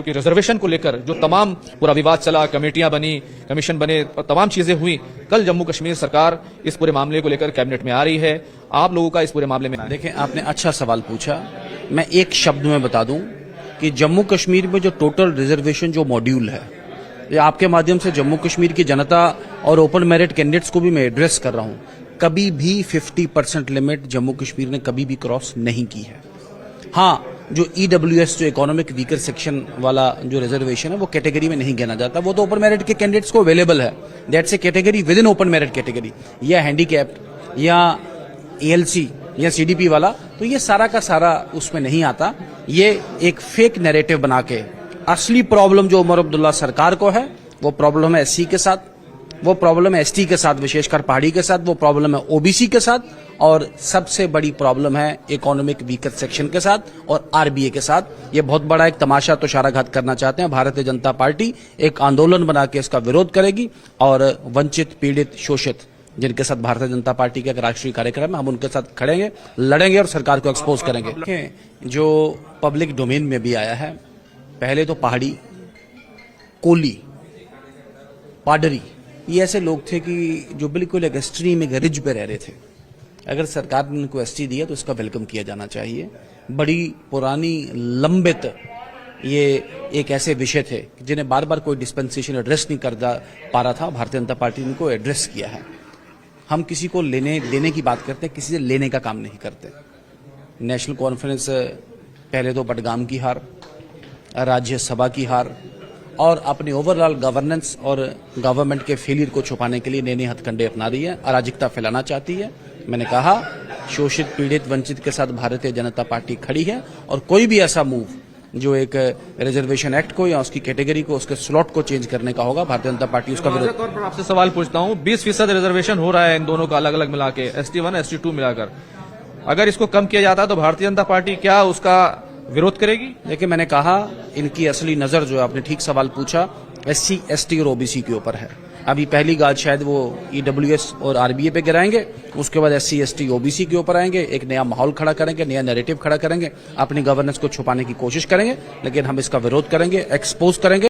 कि रिजर्वेशन को लेकर जो तमाम पूरा विवाद चला, कमेटियां बनी, कमीशन बने, तमाम चीजें हुई, कल जम्मू कश्मीर सरकार इस पूरे मामले को लेकर कैबिनेट में आ रही है। आप लोगों का इस पूरे मामले में? देखें, आपने अच्छा सवाल पूछा। मैं एक शब्द में बता दूं कि जम्मू कश्मीर में जो टोटल रिजर्वेशन जो मॉड्यूल है, ये आपके माध्यम से जम्मू कश्मीर की जनता और ओपन मेरिट कैंडिडेट्स को भी मैं एड्रेस कर रहा हूं। कभी भी 50% लिमिट जम्मू कश्मीर ने कभी भी क्रॉस नहीं की है। हाँ, जो EWS जो इकोनॉमिक वीकर सेक्शन वाला जो रिजर्वेशन है वो कैटेगरी में नहीं गिना जाता, वो तो ओपन मेरिट के कैंडिडेट्स को अवेलेबल है। That's A category with in open merit category, या हैंडीकैप्ड या ALC या CDP वाला, तो ये सारा का सारा उसमें नहीं आता। ये एक फेक नैरेटिव बना के, असली प्रॉब्लम जो उमर अब्दुल्ला सरकार को है वो प्रॉब्लम है SC के साथ, वो प्रॉब्लम है ST के साथ, विशेषकर पहाड़ी के साथ, वो प्रॉब्लम है OBC के साथ, और सबसे बड़ी प्रॉब्लम है इकोनॉमिक वीकर सेक्शन के साथ और RBA के साथ। ये बहुत बड़ा एक तमाशा तो शाराघात करना चाहते हैं। भारतीय जनता पार्टी एक आंदोलन बना के इसका विरोध करेगी और वंचित, पीड़ित, शोषित जिनके साथ भारतीय जनता पार्टी का एक राष्ट्रीय कार्यक्रम है, हम उनके साथ खड़ेंगे, लड़ेंगे और सरकार को एक्सपोज करेंगे। जो पब्लिक डोमेन में भी आया है, पहले तो पहाड़ी, कोली, पाडरी, ये ऐसे लोग थे कि जो बिल्कुल एक एक्सट्रीम, एक रिज पे रह रहे थे। अगर सरकार ने उनको ST दिया तो इसका वेलकम किया जाना चाहिए। बड़ी पुरानी लंबित ये एक ऐसे विषय थे जिन्हें बार बार कोई डिस्पेंसेशन एड्रेस नहीं कर पा रहा था, भारतीय जनता पार्टी ने इनको एड्रेस किया है। हम किसी को लेने देने की बात करते हैं, किसी से लेने का काम नहीं करते। नेशनल कॉन्फ्रेंस पहले तो बडगाम की हार, राज्यसभा की हार, और अपनी ओवरऑल गवर्नेंस और गवर्नमेंट के फेलियर को छुपाने के लिए नए नए हथकंडे अपना रही है, अराजकता फैलाना चाहती है। मैंने कहा, शोषित, पीड़ित, वंचित के साथ भारतीय जनता पार्टी खड़ी है, और कोई भी ऐसा मूव जो एक रिजर्वेशन एक्ट को या उसकी कैटेगरी को, उसके स्लॉट को चेंज करने का होगा, भारतीय जनता पार्टी उसका विरोध। तौर पर आपसे सवाल पूछता हूं, 20% रिजर्वेशन हो रहा है इन दोनों का अलग अलग मिला के, ST1 ST2 मिलाकर, अगर इसको कम किया जाता है तो भारतीय जनता पार्टी क्या उसका विरोध करेगी? देखिए, मैंने कहा, इनकी असली नजर जो आपने ठीक सवाल पूछा, SC, ST और OBC के ऊपर है। अभी पहली गाज शायद वो EWS और RBA पे गिराएंगे, उसके बाद SC, ST, OBC के ऊपर आएंगे, एक नया माहौल खड़ा करेंगे, नया नैरेटिव खड़ा करेंगे, अपनी गवर्नेंस को छुपाने की कोशिश करेंगे, लेकिन हम इसका विरोध करेंगे, एक्सपोज करेंगे।